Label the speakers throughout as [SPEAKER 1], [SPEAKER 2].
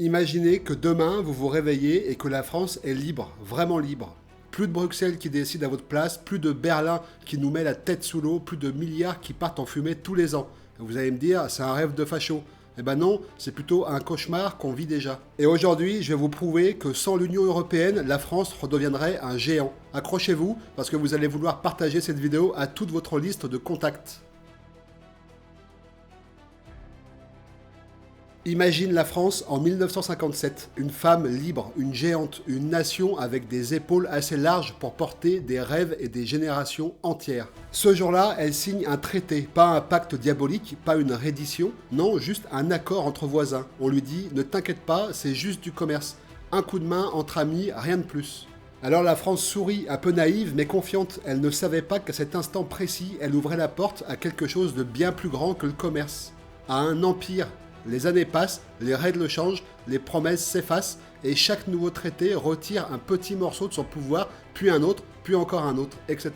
[SPEAKER 1] Imaginez que demain, vous vous réveillez et que la France est libre, vraiment libre. Plus de Bruxelles qui décide à votre place, plus de Berlin qui nous met la tête sous l'eau, plus de milliards qui partent en fumée tous les ans. Vous allez me dire, c'est un rêve de facho. Eh ben non, c'est plutôt un cauchemar qu'on vit déjà. Et aujourd'hui, je vais vous prouver que sans l'Union Européenne, la France redeviendrait un géant. Accrochez-vous, parce que vous allez vouloir partager cette vidéo à toute votre liste de contacts. Imagine la France en 1957, une femme libre, une géante, une nation avec des épaules assez larges pour porter des rêves et des générations entières. Ce jour-là, elle signe un traité, pas un pacte diabolique, pas une reddition, non, juste un accord entre voisins. On lui dit « Ne t'inquiète pas, c'est juste du commerce. Un coup de main entre amis, rien de plus. » Alors la France sourit, un peu naïve mais confiante. Elle ne savait pas qu'à cet instant précis, elle ouvrait la porte à quelque chose de bien plus grand que le commerce, à un empire. Les années passent, les règles changent, les promesses s'effacent, et chaque nouveau traité retire un petit morceau de son pouvoir, puis un autre, puis encore un autre, etc.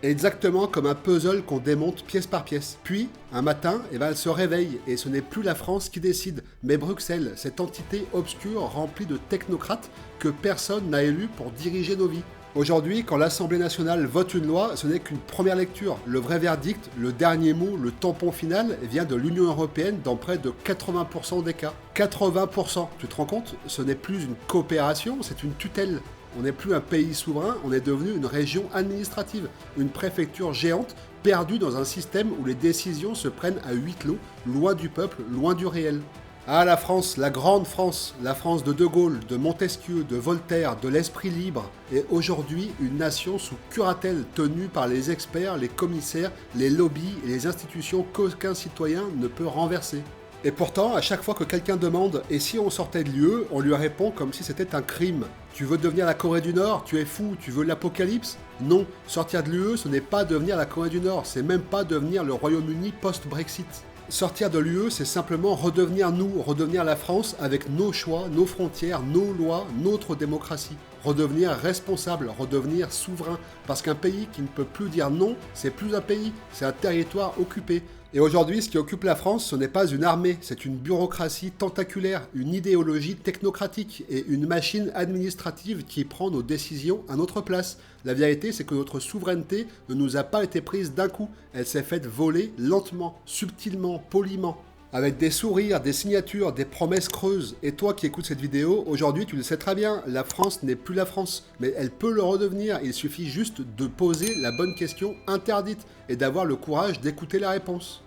[SPEAKER 1] Exactement comme un puzzle qu'on démonte pièce par pièce. Puis, un matin, elle se réveille, et ce n'est plus la France qui décide, mais Bruxelles, cette entité obscure remplie de technocrates que personne n'a élu pour diriger nos vies. Aujourd'hui, quand l'Assemblée nationale vote une loi, ce n'est qu'une première lecture. Le vrai verdict, le dernier mot, le tampon final vient de l'Union européenne dans près de 80% des cas. 80%, tu te rends compte? Ce n'est plus une coopération, c'est une tutelle. On n'est plus un pays souverain, on est devenu une région administrative, une préfecture géante perdue dans un système où les décisions se prennent à huis clos, loin du peuple, loin du réel. Ah, la France, la grande France, la France de De Gaulle, de Montesquieu, de Voltaire, de l'esprit libre, est aujourd'hui une nation sous curatelle tenue par les experts, les commissaires, les lobbies et les institutions qu'aucun citoyen ne peut renverser. Et pourtant, à chaque fois que quelqu'un demande « et si on sortait de l'UE ?», on lui répond comme si c'était un crime. Tu veux devenir la Corée du Nord? Tu es fou, tu veux l'apocalypse? Non, sortir de l'UE, ce n'est pas devenir la Corée du Nord, c'est même pas devenir le Royaume-Uni post-Brexit. Sortir de l'UE, c'est simplement redevenir nous, redevenir la France avec nos choix, nos frontières, nos lois, notre démocratie. Redevenir responsable, redevenir souverain. Parce qu'un pays qui ne peut plus dire non, c'est plus un pays, c'est un territoire occupé. Et aujourd'hui, ce qui occupe la France, ce n'est pas une armée, c'est une bureaucratie tentaculaire, une idéologie technocratique et une machine administrative qui prend nos décisions à notre place. La vérité, c'est que notre souveraineté ne nous a pas été prise d'un coup, elle s'est faite voler lentement, subtilement, poliment. Avec des sourires, des signatures, des promesses creuses. Et toi qui écoutes cette vidéo, aujourd'hui tu le sais très bien, la France n'est plus la France. Mais elle peut le redevenir, il suffit juste de poser la bonne question interdite et d'avoir le courage d'écouter la réponse.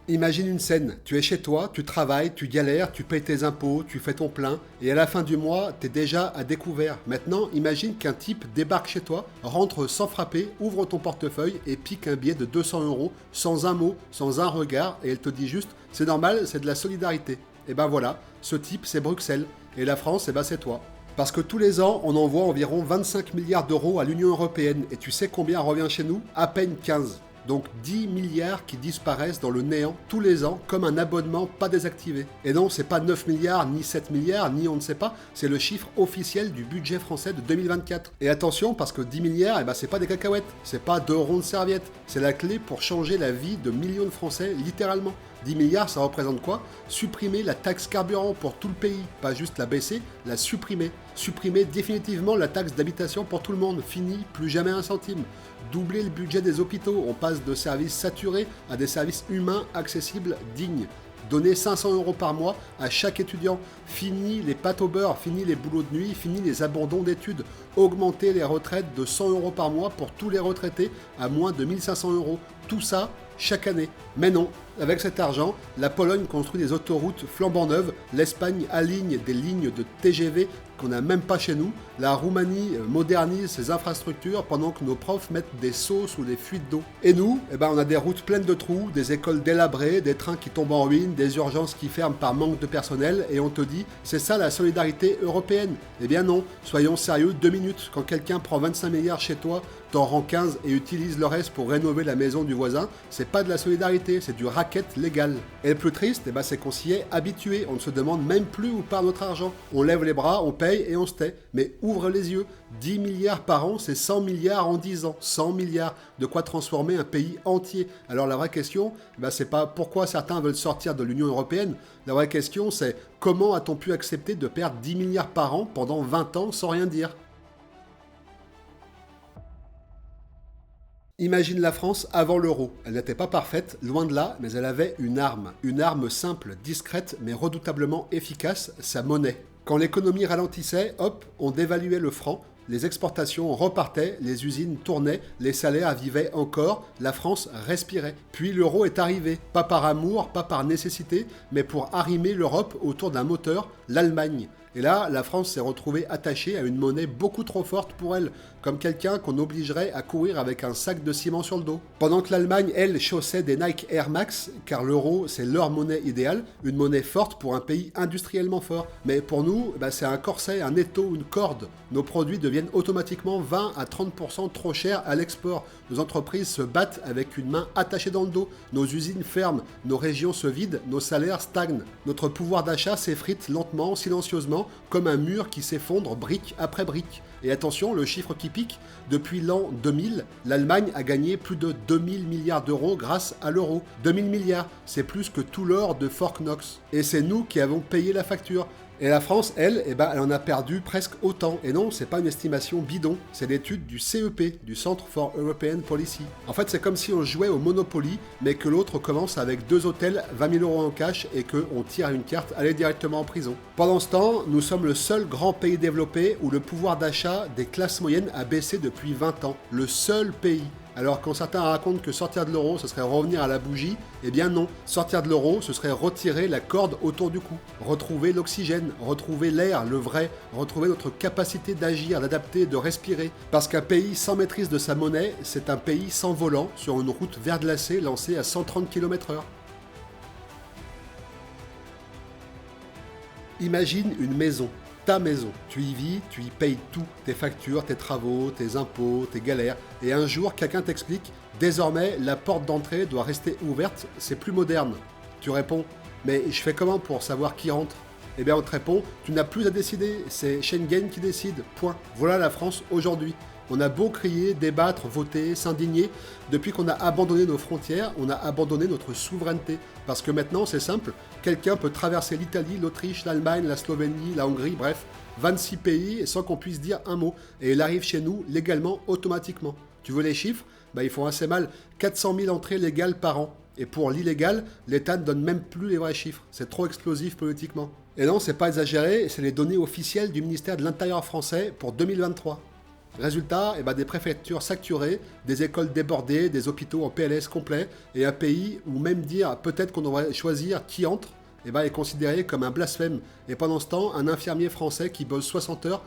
[SPEAKER 1] Imagine une scène, tu es chez toi, tu travailles, tu galères, tu payes tes impôts, tu fais ton plein, et à la fin du mois, t'es déjà à découvert. Maintenant, imagine qu'un type débarque chez toi, rentre sans frapper, ouvre ton portefeuille et pique un billet de 200 €, sans un mot, sans un regard, et elle te dit juste « c'est normal, c'est de la solidarité ». Et ben voilà, ce type c'est Bruxelles, et la France, et ben c'est toi. Parce que tous les ans, on envoie environ 25 milliards d'euros à l'Union Européenne, et tu sais combien revient chez nous? À peine 15. Donc 10 milliards qui disparaissent dans le néant tous les ans comme un abonnement pas désactivé. Et non, c'est pas 9 milliards, ni 7 milliards, ni on ne sait pas, c'est le chiffre officiel du budget français de 2024. Et attention, parce que 10 milliards, c'est pas des cacahuètes, c'est pas 2 ronds de serviettes, c'est la clé pour changer la vie de millions de Français, littéralement. 10 milliards, ça représente quoi? Supprimer la taxe carburant pour tout le pays, pas juste la baisser, la supprimer. Supprimer définitivement la taxe d'habitation pour tout le monde, fini, plus jamais un centime. Doubler le budget des hôpitaux, on passe de services saturés à des services humains, accessibles, dignes. Donner 500 € par mois à chaque étudiant. Fini les pâtes au beurre, fini les boulots de nuit, fini les abandons d'études. Augmenter les retraites de 100 € par mois pour tous les retraités à moins de 1500 €. Tout ça chaque année. Mais non, avec cet argent, la Pologne construit des autoroutes flambant neuves, l'Espagne aligne des lignes de TGV qu'on n'a même pas chez nous, la Roumanie modernise ses infrastructures pendant que nos profs mettent des seaux sous les fuites d'eau. Et nous, on a des routes pleines de trous, des écoles délabrées, des trains qui tombent en ruine, des urgences qui ferment par manque de personnel, et on te dit, c'est ça la solidarité européenne? Eh bien non, soyons sérieux 2 minutes, quand quelqu'un prend 25 milliards chez toi, t'en rend 15 et utilise le reste pour rénover la maison du voisin, c'est pas de la solidarité, c'est du racket légal. Et le plus triste, c'est qu'on s'y est habitué, on ne se demande même plus où part notre argent. On lève les bras, on paye paye et on se tait. Mais ouvre les yeux, 10 milliards par an, c'est 100 milliards en 10 ans. 100 milliards, de quoi transformer un pays entier. Alors la vraie question, c'est pas pourquoi certains veulent sortir de l'Union européenne. La vraie question, c'est comment a-t-on pu accepter de perdre 10 milliards par an pendant 20 ans sans rien dire ? Imagine la France avant l'euro. Elle n'était pas parfaite, loin de là, mais elle avait une arme. Une arme simple, discrète, mais redoutablement efficace, sa monnaie. Quand l'économie ralentissait, hop, on dévaluait le franc, les exportations repartaient, les usines tournaient, les salaires vivaient encore, la France respirait. Puis l'euro est arrivé, pas par amour, pas par nécessité, mais pour arrimer l'Europe autour d'un moteur, l'Allemagne. Et là, la France s'est retrouvée attachée à une monnaie beaucoup trop forte pour elle, comme quelqu'un qu'on obligerait à courir avec un sac de ciment sur le dos. Pendant que l'Allemagne, elle, chaussait des Nike Air Max, car l'euro, c'est leur monnaie idéale, une monnaie forte pour un pays industriellement fort. Mais pour nous, c'est un corset, un étau, une corde. Nos produits deviennent automatiquement 20 à 30% trop chers à l'export. Nos entreprises se battent avec une main attachée dans le dos. Nos usines ferment, nos régions se vident, nos salaires stagnent. Notre pouvoir d'achat s'effrite lentement, silencieusement, comme un mur qui s'effondre brique après brique. Et attention, le chiffre qui pique, depuis l'an 2000, l'Allemagne a gagné plus de 2000 milliards d'euros grâce à l'euro. 2000 milliards, c'est plus que tout l'or de Fort Knox. Et c'est nous qui avons payé la facture. Et la France, elle, elle en a perdu presque autant. Et non, c'est pas une estimation bidon, c'est l'étude du CEP, du Centre for European Policy. En fait, c'est comme si on jouait au Monopoly, mais que l'autre commence avec 2 hôtels, 20 000 euros en cash, et qu'on tire une carte, aller directement en prison. Pendant ce temps, nous sommes le seul grand pays développé où le pouvoir d'achat des classes moyennes a baissé depuis 20 ans. Le seul pays. Alors quand certains racontent que sortir de l'euro, ce serait revenir à la bougie, eh bien non. Sortir de l'euro, ce serait retirer la corde autour du cou. Retrouver l'oxygène, retrouver l'air, le vrai, retrouver notre capacité d'agir, d'adapter, de respirer. Parce qu'un pays sans maîtrise de sa monnaie, c'est un pays sans volant, sur une route verglacée lancée à 130 km/h. Imagine une maison. Ta maison. Tu y vis, tu y payes tout, tes factures, tes travaux, tes impôts, tes galères. Et un jour, quelqu'un t'explique, désormais, la porte d'entrée doit rester ouverte, c'est plus moderne. Tu réponds, mais je fais comment pour savoir qui rentre ? Eh bien, on te répond, tu n'as plus à décider, c'est Schengen qui décide, point. Voilà la France aujourd'hui. On a beau crier, débattre, voter, s'indigner, depuis qu'on a abandonné nos frontières, on a abandonné notre souveraineté. Parce que maintenant, c'est simple, quelqu'un peut traverser l'Italie, l'Autriche, l'Allemagne, la Slovénie, la Hongrie, bref, 26 pays sans qu'on puisse dire un mot. Et il arrive chez nous légalement, automatiquement. Tu veux les chiffres ? Ils font assez mal, 400 000 entrées légales par an. Et pour l'illégal, l'État ne donne même plus les vrais chiffres. C'est trop explosif politiquement. Et non, c'est pas exagéré, c'est les données officielles du ministère de l'Intérieur français pour 2023. Résultat, des préfectures saturées, des écoles débordées, des hôpitaux en PLS complet, et un pays où même dire peut-être qu'on devrait choisir qui entre, est considéré comme un blasphème. Et pendant ce temps, un infirmier français qui bosse 60 heures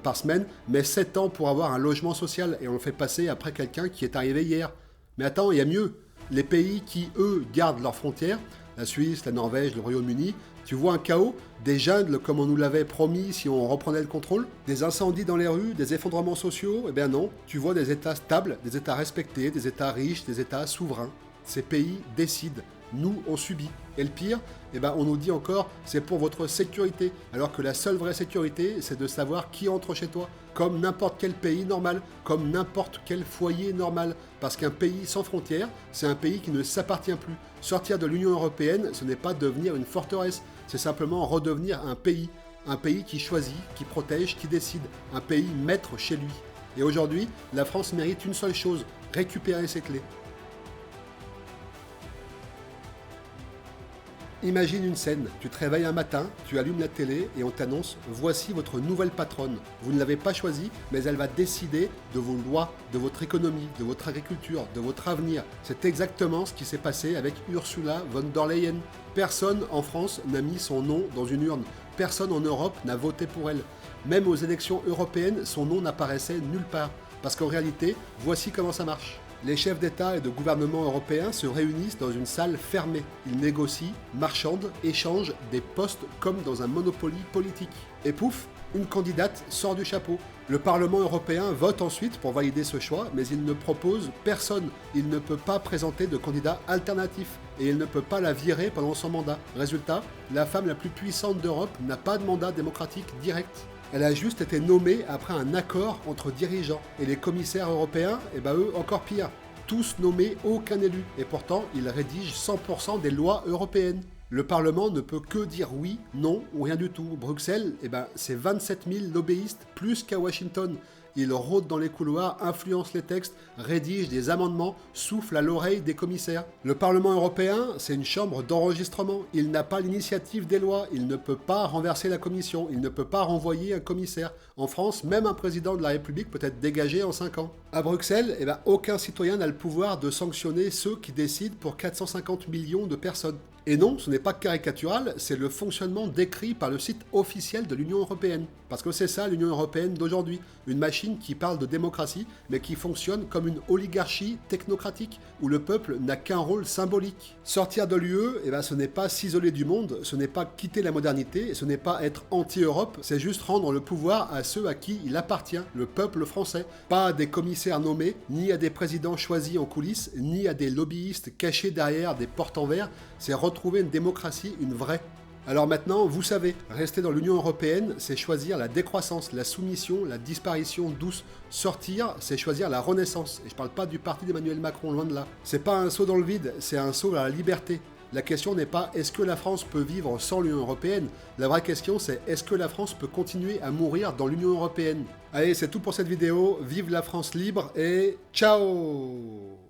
[SPEAKER 1] par semaine met 7 ans pour avoir un logement social, et on le fait passer après quelqu'un qui est arrivé hier. Mais attends, il y a mieux. Les pays qui, eux, gardent leurs frontières, la Suisse, la Norvège, le Royaume-Uni, tu vois un chaos, des jungles comme on nous l'avait promis si on reprenait le contrôle, des incendies dans les rues, des effondrements sociaux, eh bien non, tu vois des États stables, des États respectés, des États riches, des États souverains. Ces pays décident, nous on subit. Et le pire, on nous dit encore, c'est pour votre sécurité, alors que la seule vraie sécurité, c'est de savoir qui entre chez toi, comme n'importe quel pays normal, comme n'importe quel foyer normal, parce qu'un pays sans frontières, c'est un pays qui ne s'appartient plus. Sortir de l'Union européenne, ce n'est pas devenir une forteresse, c'est simplement redevenir un pays qui choisit, qui protège, qui décide, un pays maître chez lui. Et aujourd'hui, la France mérite une seule chose, récupérer ses clés. Imagine une scène, tu te réveilles un matin, tu allumes la télé et on t'annonce « Voici votre nouvelle patronne. Vous ne l'avez pas choisie, mais elle va décider de vos lois, de votre économie, de votre agriculture, de votre avenir. » C'est exactement ce qui s'est passé avec Ursula von der Leyen. Personne en France n'a mis son nom dans une urne. Personne en Europe n'a voté pour elle. Même aux élections européennes, son nom n'apparaissait nulle part. Parce qu'en réalité, voici comment ça marche. Les chefs d'État et de gouvernement européens se réunissent dans une salle fermée. Ils négocient, marchandent, échangent des postes comme dans un monopoly politique. Et pouf, une candidate sort du chapeau. Le Parlement européen vote ensuite pour valider ce choix, mais il ne propose personne. Il ne peut pas présenter de candidat alternatif et il ne peut pas la virer pendant son mandat. Résultat, la femme la plus puissante d'Europe n'a pas de mandat démocratique direct. Elle a juste été nommée après un accord entre dirigeants. Et les commissaires européens, eh ben eux, encore pire. Tous nommés, aucun élu. Et pourtant, ils rédigent 100% des lois européennes. Le Parlement ne peut que dire oui, non ou rien du tout. Bruxelles, eh ben, c'est 27 000 lobbyistes, plus qu'à Washington. Ils rôdent dans les couloirs, influencent les textes, rédigent des amendements, soufflent à l'oreille des commissaires. Le Parlement européen, c'est une chambre d'enregistrement. Il n'a pas l'initiative des lois, il ne peut pas renverser la commission, il ne peut pas renvoyer un commissaire. En France, même un président de la République peut être dégagé en 5 ans. À Bruxelles, eh ben, aucun citoyen n'a le pouvoir de sanctionner ceux qui décident pour 450 millions de personnes. Et non, ce n'est pas caricatural, c'est le fonctionnement décrit par le site officiel de l'Union européenne. Parce que c'est ça l'Union européenne d'aujourd'hui, une machine qui parle de démocratie, mais qui fonctionne comme une oligarchie technocratique, où le peuple n'a qu'un rôle symbolique. Sortir de l'UE, eh ben, ce n'est pas s'isoler du monde, ce n'est pas quitter la modernité, ce n'est pas être anti-Europe, c'est juste rendre le pouvoir à ceux à qui il appartient, le peuple français. Pas à des commissaires nommés, ni à des présidents choisis en coulisses, ni à des lobbyistes cachés derrière des portes en verre, c'est retrouver une démocratie, une vraie. Alors maintenant, vous savez, rester dans l'Union européenne, c'est choisir la décroissance, la soumission, la disparition douce. Sortir, c'est choisir la renaissance. Et je parle pas du parti d'Emmanuel Macron, loin de là. C'est pas un saut dans le vide, c'est un saut vers la liberté. La question n'est pas est-ce que la France peut vivre sans l'Union européenne. La vraie question c'est est-ce que la France peut continuer à mourir dans l'Union européenne. Allez, c'est tout pour cette vidéo. Vive la France libre et ciao!